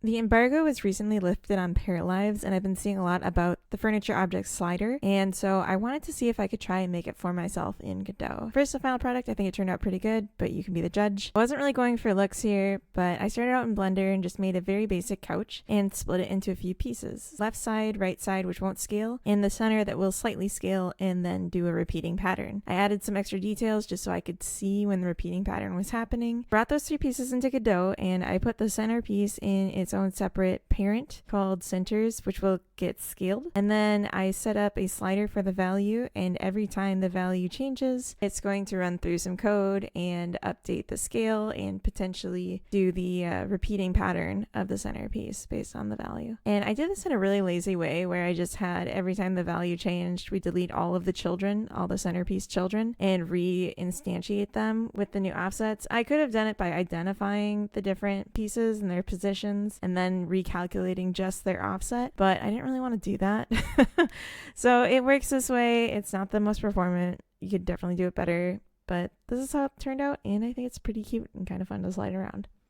The embargo was recently lifted on Paralives, and I've been seeing a lot about the furniture object slider, and so I wanted to see if I could try and make it for myself in Godot. First, the final product, I think it turned out pretty good, but you can be the judge. I wasn't really going for looks here, but I started out in Blender and just made a very basic couch and split it into a few pieces. Left side, right side, which won't scale, and the center that will slightly scale and then do a repeating pattern. I added some extra details just so I could see when the repeating pattern was happening. Brought those three pieces into Godot, and I put the center piece in its own separate parent called centers, which will get scaled. And then I set up a slider for the value, and every time the value changes, it's going to run through some code and update the scale and potentially do the repeating pattern of the center piece based on the value. And I did this in a really lazy way where I just had every time the value changed, we delete all of the children, all the centerpiece children, and re-instantiate them with the new offsets. I could have done it by identifying the different pieces and their positions and then recalculating just their offset, but I didn't really want to do that. So it works this way. It's not the most performant. You could definitely do it better, but this is how it turned out, and I think it's pretty cute and kind of fun to slide around.